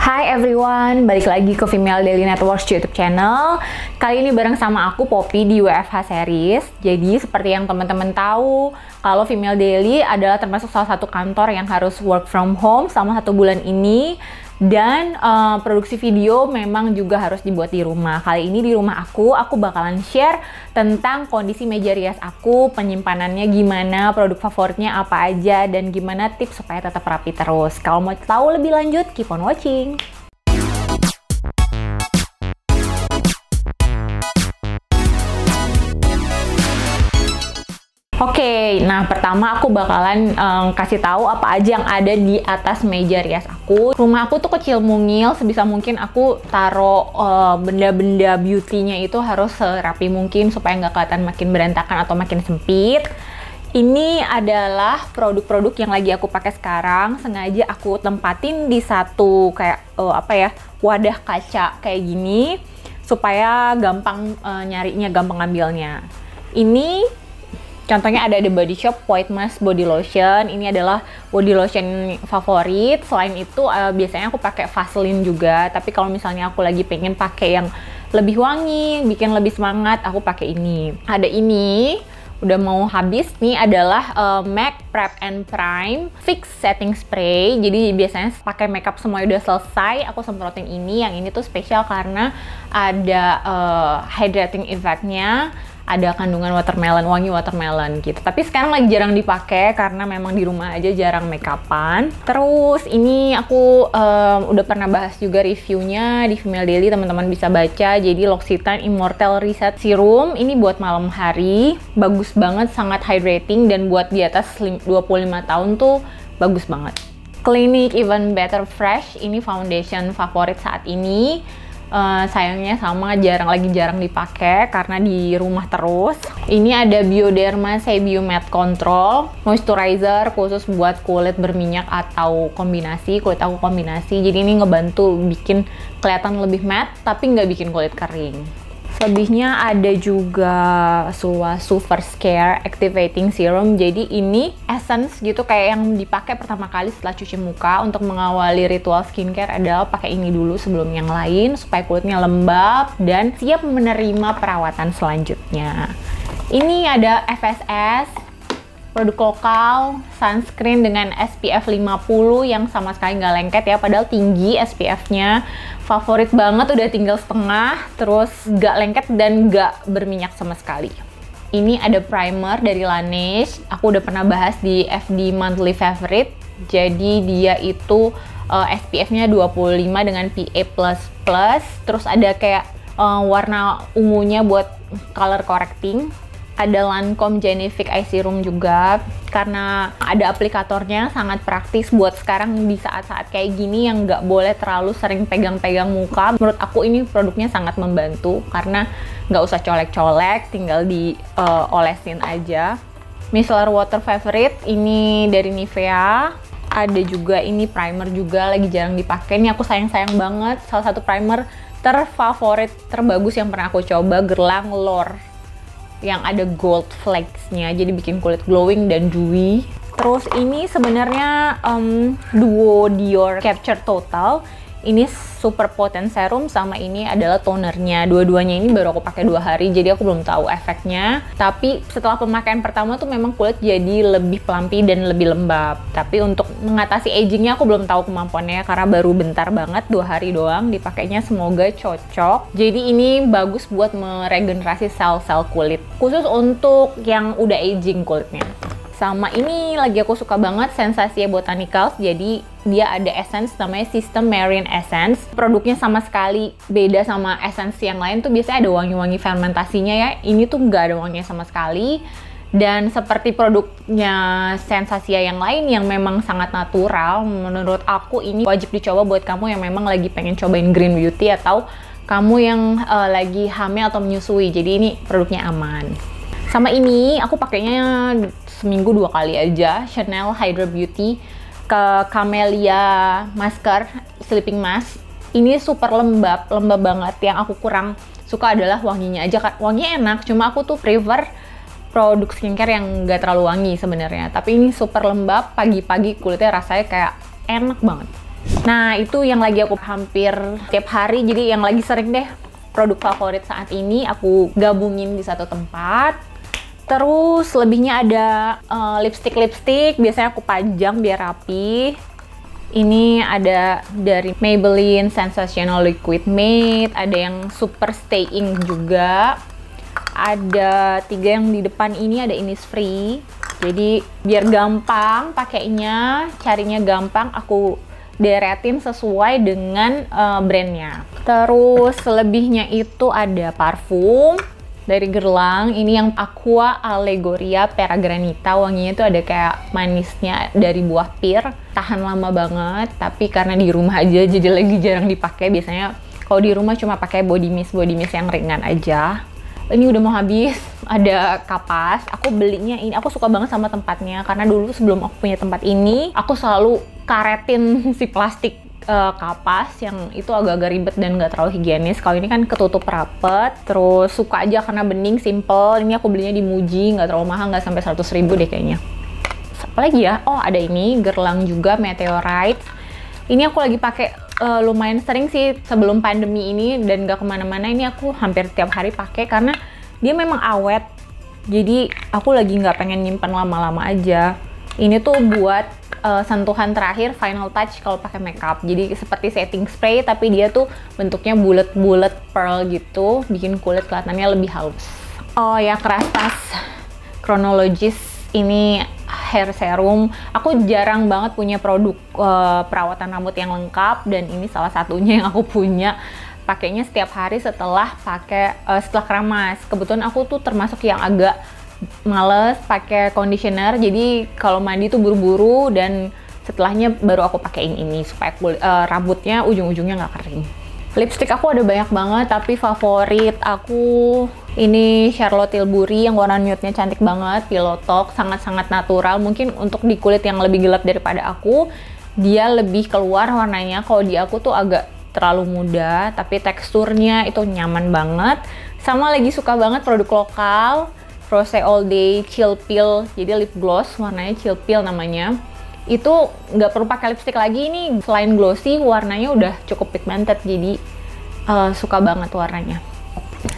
Hai everyone, balik lagi ke Female Daily Networks YouTube channel. Kali ini bareng sama aku Poppy di WFH Series. Jadi seperti yang teman-teman tahu, kalau Female Daily adalah termasuk salah satu kantor yang harus work from home selama 1 bulan ini. Dan produksi video memang juga harus dibuat di rumah. Kali ini di rumah aku bakalan share tentang kondisi meja rias aku, penyimpanannya gimana, produk favoritnya apa aja, dan gimana tips supaya tetap rapi terus. Kalau mau tahu lebih lanjut, keep on watching! Oke, nah pertama aku bakalan kasih tahu apa aja yang ada di atas meja rias aku. Rumah aku tuh kecil mungil, sebisa mungkin aku taruh benda-benda beauty-nya itu harus serapi mungkin supaya nggak kelihatan makin berantakan atau makin sempit. Ini adalah produk-produk yang lagi aku pakai sekarang. Sengaja aku tempatin di satu kayak wadah kaca kayak gini supaya gampang nyarinya, gampang ngambilnya. Ini contohnya ada The Body Shop White Mask Body Lotion. Ini adalah body lotion favorit. Selain itu biasanya aku pakai Vaseline juga. Tapi kalau misalnya aku lagi pengen pakai yang lebih wangi, bikin lebih semangat, aku pakai ini. Ada ini, udah mau habis. Ini adalah MAC Prep and Prime Fix Setting Spray. Jadi biasanya pakai makeup semua udah selesai, aku semprotin ini. Yang ini tuh spesial karena ada hydrating effect-nya. Ada kandungan watermelon, wangi watermelon gitu. Tapi sekarang lagi jarang dipakai karena memang di rumah aja jarang makeupan. Terus ini aku udah pernah bahas juga reviewnya di Female Daily, teman-teman bisa baca. Jadi L'Occitane Immortelle Reset Serum, ini buat malam hari. Bagus banget, sangat hydrating, dan buat di atas 25 tahun tuh bagus banget. Clinique Even Better Fresh, ini foundation favorit saat ini. Sayangnya lagi jarang dipakai karena di rumah terus. Ini ada Bioderma Sebio Matte Control Moisturizer khusus buat kulit berminyak atau kombinasi. Kulit aku kombinasi, jadi ini ngebantu bikin kelihatan lebih matte tapi nggak bikin kulit kering. Lebihnya ada juga Super Scare Activating Serum. Jadi ini essence gitu kayak yang dipakai pertama kali setelah cuci muka. Untuk mengawali ritual skincare adalah pakai ini dulu sebelum yang lain supaya kulitnya lembab dan siap menerima perawatan selanjutnya. Ini ada FSS, produk lokal, sunscreen dengan SPF 50 yang sama sekali nggak lengket ya, padahal tinggi SPF-nya. Favorit banget, udah tinggal setengah, terus nggak lengket dan nggak berminyak sama sekali. Ini ada primer dari Laneige, aku udah pernah bahas di FD Monthly Favorite. Jadi dia itu SPF-nya 25 dengan PA++, terus ada kayak warna ungunya buat color correcting. Ada Lancome Genifique Eye Serum juga, karena ada aplikatornya, sangat praktis buat sekarang di saat-saat kayak gini yang nggak boleh terlalu sering pegang-pegang muka. Menurut aku ini produknya sangat membantu karena nggak usah colek-colek, tinggal diolesin aja. Micellar Water Favorite, ini dari Nivea. Ada juga ini primer juga, lagi jarang dipakai. Ini aku sayang-sayang banget, salah satu primer terfavorit, terbagus yang pernah aku coba, Guerlain Lore, yang ada gold flakes-nya, jadi bikin kulit glowing dan dewy. Terus ini sebenarnya duo Dior Capture Total. Ini super potent serum, sama ini adalah tonernya. Dua-duanya ini baru aku pakai 2 hari, jadi aku belum tahu efeknya. Tapi setelah pemakaian pertama tuh memang kulit jadi lebih plumpy dan lebih lembab. Tapi untuk mengatasi agingnya aku belum tahu kemampuannya karena baru bentar banget, 2 hari doang dipakainya. Semoga cocok. Jadi ini bagus buat meregenerasi sel-sel kulit, khusus untuk yang udah aging kulitnya. Sama ini lagi aku suka banget, Sensasia Botanicals. Jadi dia ada essence namanya System Marine Essence. Produknya sama sekali beda sama essence yang lain tuh, biasanya ada wangi-wangi fermentasinya ya. Ini tuh nggak ada wanginya sama sekali. Dan seperti produknya Sensasia yang lain yang memang sangat natural, menurut aku ini wajib dicoba buat kamu yang memang lagi pengen cobain green beauty atau kamu yang lagi hamil atau menyusui. Jadi ini produknya aman. Sama ini aku pakainya seminggu 2 kali aja, Chanel Hydra Beauty Camellia Masker Sleeping Mask. Ini super lembab banget. Yang aku kurang suka adalah wanginya aja. Wanginya enak, cuma aku tuh prefer produk skincare yang nggak terlalu wangi sebenarnya. Tapi ini super lembab, pagi-pagi kulitnya rasanya kayak enak banget. Nah, itu yang lagi aku hampir tiap hari, jadi yang lagi sering deh produk favorit saat ini aku gabungin di satu tempat. Terus lebihnya ada lipstick, biasanya aku pajang biar rapi. Ini ada dari Maybelline Sensational Liquid Matte, ada yang Super Stay Ink juga. Ada 3 yang di depan ini, ada Innisfree. Jadi biar gampang pakainya, carinya gampang, aku deretin sesuai dengan brandnya. Terus selebihnya itu ada parfum dari Guerlain, ini yang Aqua Allegoria Peragranita, wanginya itu ada kayak manisnya dari buah pir, tahan lama banget, tapi karena di rumah aja jadi lagi jarang dipakai. Biasanya kalau di rumah cuma pakai body mist yang ringan aja. Ini udah mau habis. Ada kapas, aku belinya ini, aku suka banget sama tempatnya karena dulu sebelum aku punya tempat ini, aku selalu karetin si plastik kapas yang itu agak-agak ribet dan nggak terlalu higienis. Kalau ini kan ketutup rapet, terus suka aja karena bening, simple. Ini aku belinya di Muji, nggak terlalu mahal, nggak sampai 100.000 deh kayaknya. Apa lagi ya? Oh, ada ini Guerlain juga Meteorite. Ini aku lagi pakai lumayan sering sih sebelum pandemi ini dan nggak kemana-mana. Ini aku hampir tiap hari pakai karena dia memang awet. Jadi aku lagi nggak pengen nyimpan lama-lama aja. Ini tuh buat sentuhan terakhir, final touch kalau pakai makeup. Jadi seperti setting spray tapi dia tuh bentuknya bulat-bulat pearl gitu, bikin kulit kelihatannya lebih halus. Oh ya, Kerastase Chronologis ini hair serum. Aku jarang banget punya produk perawatan rambut yang lengkap dan ini salah satunya yang aku punya. Pakainya setiap hari setelah setelah keramas. Kebetulan aku tuh termasuk yang agak males pakai conditioner, jadi kalau mandi tuh buru-buru dan setelahnya baru aku pakein ini supaya rambutnya ujung-ujungnya nggak kering. Lipstick aku ada banyak banget, tapi favorit aku ini Charlotte Tilbury yang warna nude-nya cantik banget, Pillow Talk, sangat-sangat natural. Mungkin untuk di kulit yang lebih gelap daripada aku, dia lebih keluar warnanya. Kalau di aku tuh agak terlalu muda, tapi teksturnya itu nyaman banget. Sama lagi suka banget produk lokal, Rose All Day Chill Peel, jadi lip gloss warnanya Chill Peel namanya. Itu nggak perlu pakai lipstick lagi, ini selain glossy warnanya udah cukup pigmented, jadi suka banget warnanya.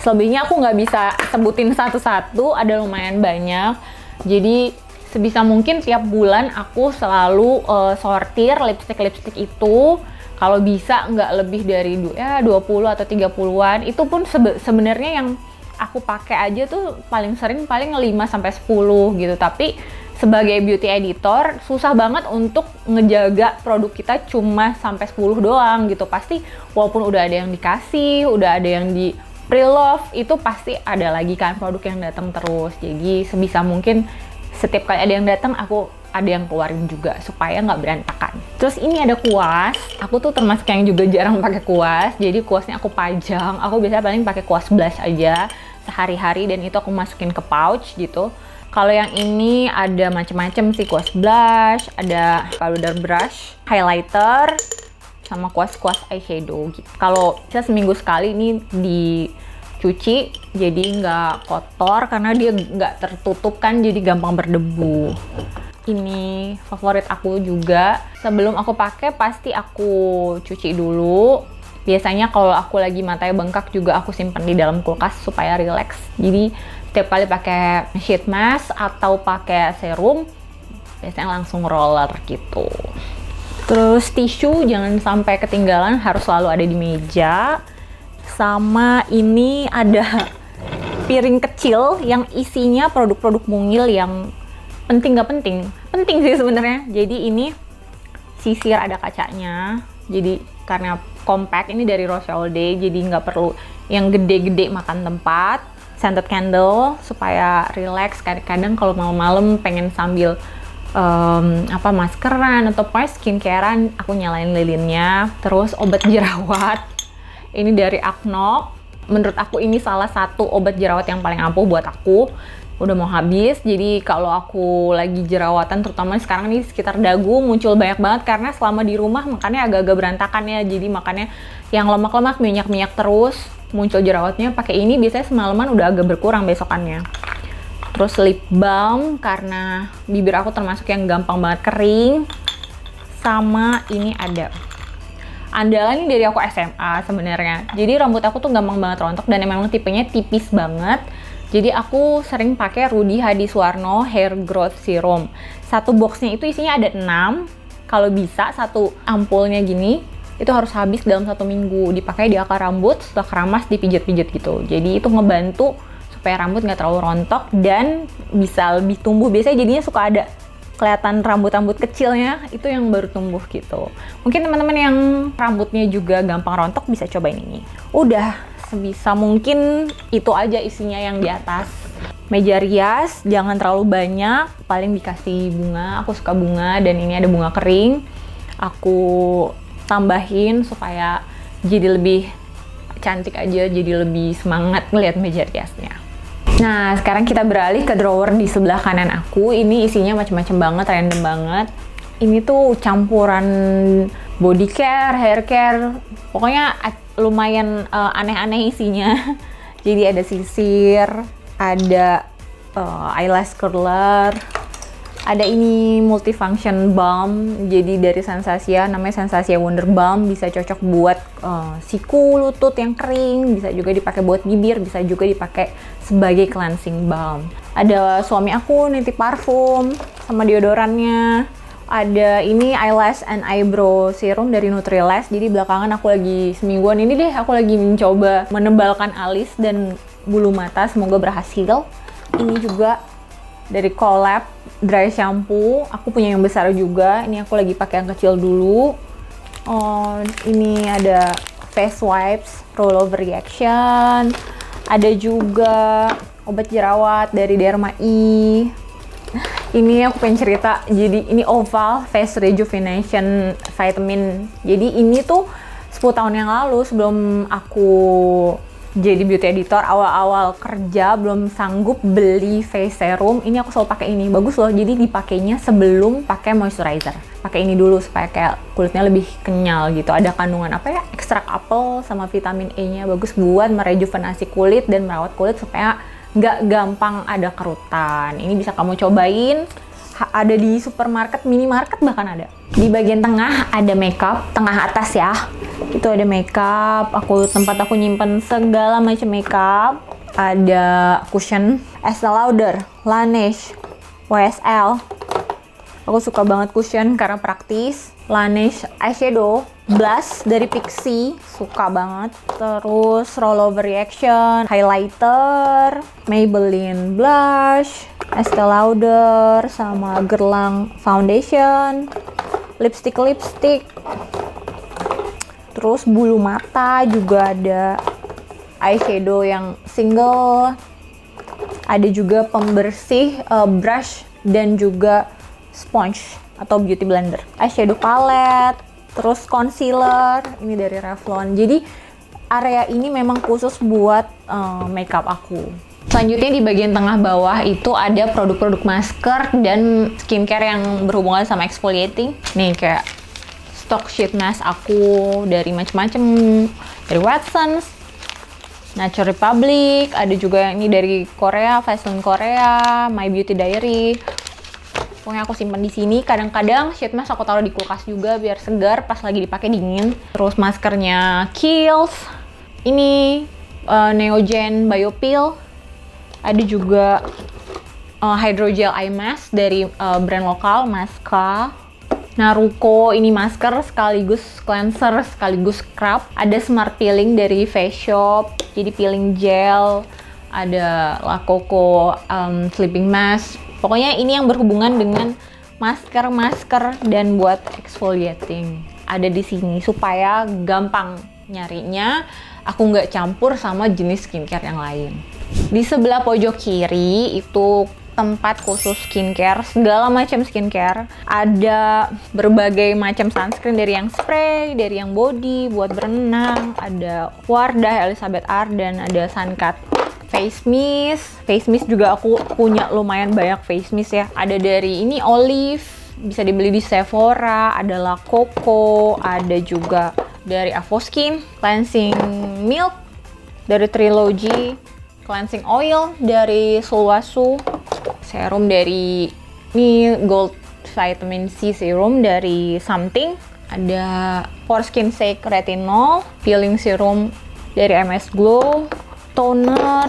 Selebihnya aku nggak bisa sebutin satu-satu, ada lumayan banyak. Jadi sebisa mungkin tiap bulan aku selalu sortir lipstick itu. Kalau bisa nggak lebih dari 20 atau 30-an. Itu pun sebenarnya yang aku pakai aja tuh paling sering paling 5-10 gitu. Tapi sebagai beauty editor susah banget untuk ngejaga produk kita cuma sampai 10 doang gitu. Pasti walaupun udah ada yang dikasih, udah ada yang di pre-love, itu pasti ada lagi kan produk yang datang terus. Jadi sebisa mungkin setiap kali ada yang datang aku ada yang keluarin juga supaya nggak berantakan. Terus ini ada kuas. Aku tuh termasuk yang juga jarang pakai kuas. Jadi kuasnya aku pajang. Aku biasanya paling pakai kuas blush aja sehari-hari dan itu aku masukin ke pouch gitu. Kalau yang ini ada macam-macam sih, kuas blush, ada powder brush, highlighter, sama kuas-kuas eyeshadow gitu. Kalau bisa seminggu sekali ini dicuci jadi nggak kotor karena dia nggak tertutup kan, jadi gampang berdebu. Ini favorit aku juga. Sebelum aku pakai pasti aku cuci dulu. Biasanya kalau aku lagi matanya bengkak juga aku simpan di dalam kulkas supaya relax. Jadi setiap kali pakai sheet mask atau pakai serum biasanya langsung roller gitu. Terus tisu jangan sampai ketinggalan, harus selalu ada di meja. Sama ini ada piring kecil yang isinya produk-produk mungil yang penting gak penting. Penting sih sebenarnya. Jadi ini sisir ada kacanya. Jadi karena compact, ini dari Rose All Day, jadi nggak perlu yang gede-gede makan tempat. Scented candle supaya relax. Kadang-kadang kalau malam-malam pengen sambil maskeran atau skincarean, aku nyalain lilinnya. Terus obat jerawat ini dari Acnok. Menurut aku ini salah satu obat jerawat yang paling ampuh buat aku. Udah mau habis, jadi kalau aku lagi jerawatan, terutama sekarang nih sekitar dagu muncul banyak banget karena selama di rumah makannya agak-agak berantakan ya. Jadi makannya yang lemak-lemak, minyak-minyak terus, muncul jerawatnya. Pakai ini biasanya semalaman udah agak berkurang besokannya. Terus lip balm karena bibir aku termasuk yang gampang banget kering. Sama ini ada andalan ini dari aku SMA sebenarnya. Jadi rambut aku tuh gampang banget rontok dan memang tipenya tipis banget. Jadi aku sering pakai Rudy Hadisuwarno Hair Growth Serum. Satu boxnya itu isinya ada 6. Kalau bisa satu ampulnya gini, itu harus habis dalam 1 minggu. Dipakai di akar rambut, setelah keramas dipijit-pijit gitu. Jadi itu ngebantu supaya rambut nggak terlalu rontok dan bisa lebih tumbuh. Biasanya jadinya suka ada kelihatan rambut-rambut kecilnya, itu yang baru tumbuh gitu. Mungkin teman-teman yang rambutnya juga gampang rontok bisa cobain ini. Udah, sebisa mungkin itu aja isinya yang di atas. Meja rias jangan terlalu banyak, paling dikasih bunga. Aku suka bunga dan ini ada bunga kering. Aku tambahin supaya jadi lebih cantik aja, jadi lebih semangat ngeliat meja riasnya. Nah, sekarang kita beralih ke drawer di sebelah kanan aku. Ini isinya macam-macam banget, random banget. Ini tuh campuran body care, hair care, pokoknya lumayan aneh-aneh isinya. Jadi ada sisir, ada eyelash curler, ada ini multifunction balm. Jadi dari Sensasia, namanya Sensasia Wonder Balm, bisa cocok buat siku, lutut yang kering, bisa juga dipakai buat bibir, bisa juga dipakai sebagai cleansing balm. Ada suami aku nitip parfum sama deodorannya. Ada ini eyelash and eyebrow serum dari Nutriless. Jadi belakangan aku lagi semingguan ini deh, aku lagi mencoba menebalkan alis dan bulu mata, semoga berhasil. Ini juga dari Collab dry shampoo. Aku punya yang besar juga. Ini aku lagi pakai yang kecil dulu. Oh, ini ada face wipes rollover reaction. Ada juga obat jerawat dari Derma E. Ini aku pengen cerita. Jadi ini Oval Face Rejuvenation Vitamin. Jadi ini tuh 10 tahun yang lalu sebelum aku jadi beauty editor, awal-awal kerja belum sanggup beli face serum, ini aku selalu pakai ini. Bagus loh, jadi dipakainya sebelum pakai moisturizer. Pakai ini dulu supaya kayak kulitnya lebih kenyal gitu. Ada kandungan apa ya? Ekstrak apel sama vitamin E-nya, bagus buat merejuvenasi kulit dan merawat kulit supaya nggak gampang ada kerutan. Ini bisa kamu cobain. Ada di supermarket, minimarket bahkan ada. Di bagian tengah ada makeup, tengah atas ya. Itu ada makeup. Tempat aku nyimpen segala macam makeup. Ada cushion, Estée Lauder, Laneige, YSL. Aku suka banget cushion karena praktis. Laneige eyeshadow, blush dari Pixi, suka banget. Terus rollover reaction, highlighter, Maybelline blush, Estée Lauder, sama Guerlain foundation, lipstick. Terus bulu mata juga ada eyeshadow yang single. Ada juga pembersih brush dan juga sponge atau beauty blender. Eyeshadow palette, terus concealer, ini dari Revlon. Jadi area ini memang khusus buat makeup aku. Selanjutnya di bagian tengah bawah itu ada produk-produk masker dan skincare yang berhubungan sama exfoliating. Nih kayak stock sheet mask aku dari macam-macam, dari Watsons, Nature Republic, ada juga yang ini dari Korea, Fashion Korea, My Beauty Diary. Pokoknya aku simpan di sini. Kadang-kadang sheet mask aku taruh di kulkas juga biar segar pas lagi dipakai dingin. Terus maskernya Kiehl's. Ini Neogen Biopil. Ada juga Hydrogel Eye Mask dari brand lokal Maska. Naruko, ini masker sekaligus cleanser sekaligus scrub. Ada Smart Peeling dari Face Shop. Jadi peeling gel. Ada La Coco sleeping mask. Pokoknya ini yang berhubungan dengan masker dan buat exfoliating. Ada di sini supaya gampang nyarinya. Aku nggak campur sama jenis skincare yang lain. Di sebelah pojok kiri itu tempat khusus skincare, segala macam skincare. Ada berbagai macam sunscreen dari yang spray, dari yang body buat berenang. Ada Wardah, Elizabeth Arden, ada Suncut face mist juga aku punya lumayan banyak face mist ya. Ada dari ini Olive, bisa dibeli di Sephora. Ada La Coco, ada juga dari Avoskin, cleansing milk dari Trilogy, cleansing oil dari Sulwhasoo, serum dari ini Gold Vitamin C serum dari Something. Ada Pore Skin Shake Retinol, Peeling Serum dari MS Glow, toner.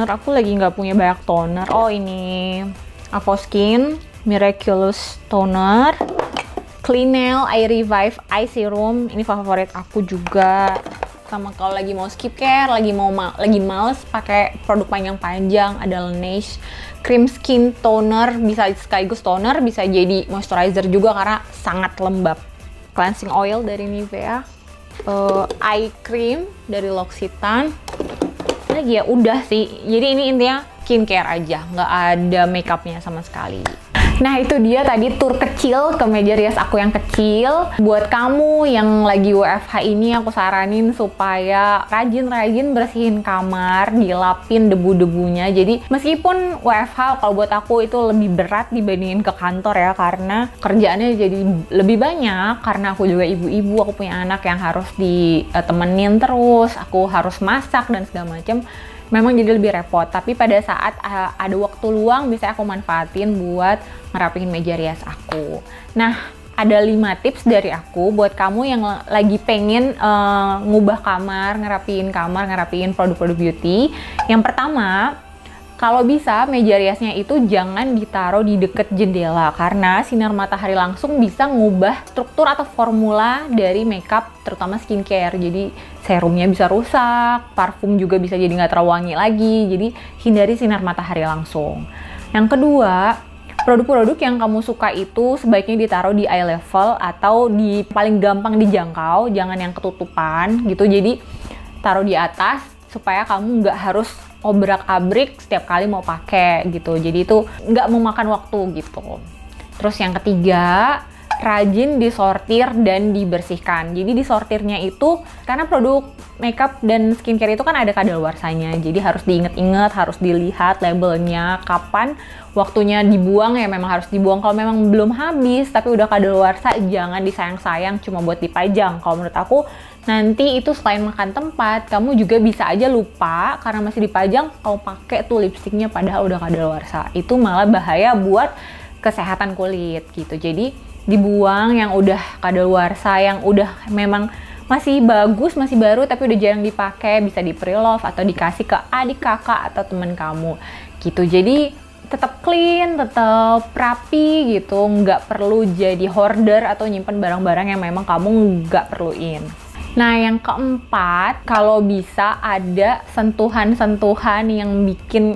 Aku lagi nggak punya banyak toner. Oh, ini Avoskin Miraculous Toner, Cleanel Eye Revive Eye Serum. Ini favorit aku juga. Sama kalau lagi mau skincare, lagi males pakai produk panjang-panjang, ada Laneige Cream Skin Toner, bisa sekaligus toner, bisa jadi moisturizer juga karena sangat lembab. Cleansing Oil dari Nivea, Eye Cream dari L'Occitane. Lagi ya udah sih. Jadi ini intinya skincare aja, nggak ada makeupnya sama sekali. Nah, itu dia tadi tur kecil ke meja rias aku yang kecil. Buat kamu yang lagi WFH ini, aku saranin supaya rajin-rajin bersihin kamar, dilapin debu-debunya. Jadi meskipun WFH kalau buat aku itu lebih berat dibandingin ke kantor ya, karena kerjaannya jadi lebih banyak. Karena aku juga ibu-ibu, aku punya anak yang harus ditemenin terus, aku harus masak dan segala macam. Memang jadi lebih repot, tapi pada saat ada waktu luang bisa aku manfaatin buat ngerapihin meja rias aku. Nah, ada 5 tips dari aku buat kamu yang lagi pengen ngubah kamar, ngerapiin produk-produk beauty. Yang pertama, kalau bisa meja riasnya itu jangan ditaruh di deket jendela karena sinar matahari langsung bisa ngubah struktur atau formula dari makeup, terutama skincare. Jadi serumnya bisa rusak, parfum juga bisa jadi nggak terlalu wangi lagi. Jadi hindari sinar matahari langsung. Yang kedua, produk-produk yang kamu suka itu sebaiknya ditaruh di eye level atau di paling gampang dijangkau, jangan yang ketutupan gitu. Jadi taruh di atas supaya kamu nggak harus obrak-abrik setiap kali mau pakai gitu. Jadi itu nggak memakan waktu gitu. Terus yang ketiga, rajin disortir dan dibersihkan. Jadi disortirnya itu karena produk makeup dan skincare itu kan ada kadaluarsanya. Jadi harus diinget-inget, harus dilihat labelnya, kapan waktunya dibuang ya memang harus dibuang. Kalau memang belum habis tapi udah kadaluarsa, jangan disayang-sayang cuma buat dipajang. Kalau menurut aku nanti itu selain makan tempat, kamu juga bisa aja lupa karena masih dipajang, kamu pakai tuh lipstiknya padahal udah kadaluarsa. Itu malah bahaya buat kesehatan kulit gitu. Jadi dibuang yang udah kadaluarsa, yang udah memang masih bagus, masih baru tapi udah jarang dipakai, bisa di pre-love atau dikasih ke adik, kakak atau temen kamu gitu. Jadi tetap clean, tetap rapi gitu, nggak perlu jadi hoarder atau nyimpen barang-barang yang memang kamu nggak perluin. Nah, yang keempat, kalau bisa ada sentuhan-sentuhan yang bikin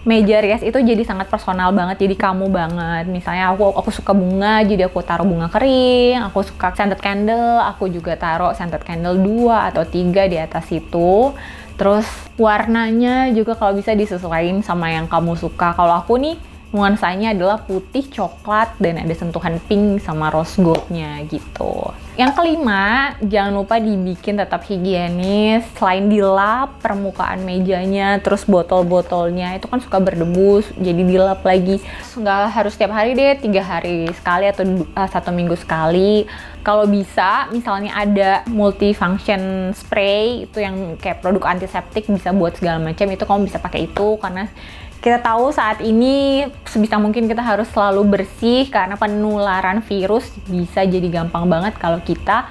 meja rias itu jadi sangat personal banget, jadi kamu banget. Misalnya aku suka bunga, jadi aku taruh bunga kering. Aku suka scented candle, aku juga taruh scented candle 2 atau 3 di atas itu. Terus warnanya juga kalau bisa disesuaikan sama yang kamu suka. Kalau aku nih, nuansanya adalah putih, coklat, dan ada sentuhan pink sama rose goldnya gitu. Yang kelima, jangan lupa dibikin tetap higienis. Selain dilap permukaan mejanya, terus botol-botolnya itu kan suka berdebu, jadi dilap lagi. Nggak harus setiap hari deh, 3 hari sekali atau 1 minggu sekali. Kalau bisa, misalnya ada multifunction spray, itu yang kayak produk antiseptik bisa buat segala macam, itu kamu bisa pakai itu karena kita tahu saat ini sebisa mungkin kita harus selalu bersih karena penularan virus bisa jadi gampang banget kalau kita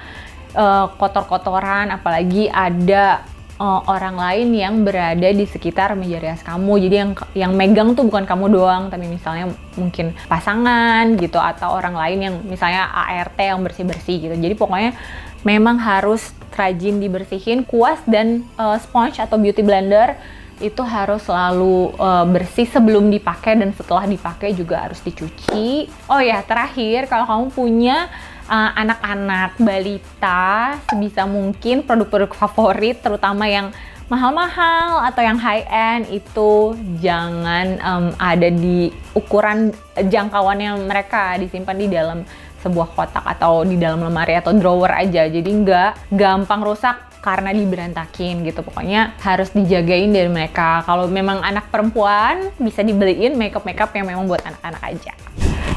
kotor-kotoran, apalagi ada orang lain yang berada di sekitar meja rias kamu. Jadi yang megang tuh bukan kamu doang, tapi misalnya mungkin pasangan gitu atau orang lain yang misalnya ART yang bersih-bersih gitu. Jadi pokoknya memang harus rajin dibersihin. Kuas dan sponge atau beauty blender itu harus selalu bersih sebelum dipakai dan setelah dipakai juga harus dicuci. Oh ya, terakhir kalau kamu punya anak-anak balita, sebisa mungkin produk-produk favorit terutama yang mahal-mahal atau yang high-end itu jangan ada di ukuran jangkauannya mereka, disimpan di dalam sebuah kotak atau di dalam lemari atau drawer aja. Jadi nggak gampang rusak karena diberantakin gitu. Pokoknya harus dijagain dari mereka. Kalau memang anak perempuan bisa dibeliin makeup yang memang buat anak-anak aja.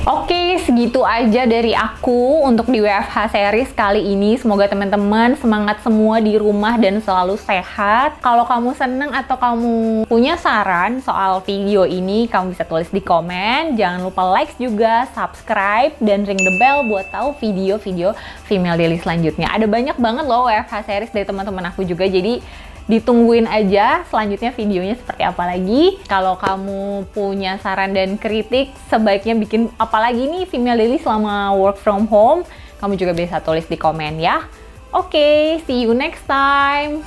Oke, segitu aja dari aku untuk di WFH series kali ini. Semoga teman-teman semangat semua di rumah dan selalu sehat. Kalau kamu seneng atau kamu punya saran soal video ini, kamu bisa tulis di komen. Jangan lupa like juga, subscribe, dan ring the bell buat tahu video-video Female Daily selanjutnya. Ada banyak banget loh WFH series dari teman-teman aku juga, jadi ditungguin aja selanjutnya videonya seperti apa lagi. Kalau kamu punya saran dan kritik, sebaiknya bikin apa lagi nih Female Daily selama work from home, kamu juga bisa tulis di komen ya. Oke, see you next time.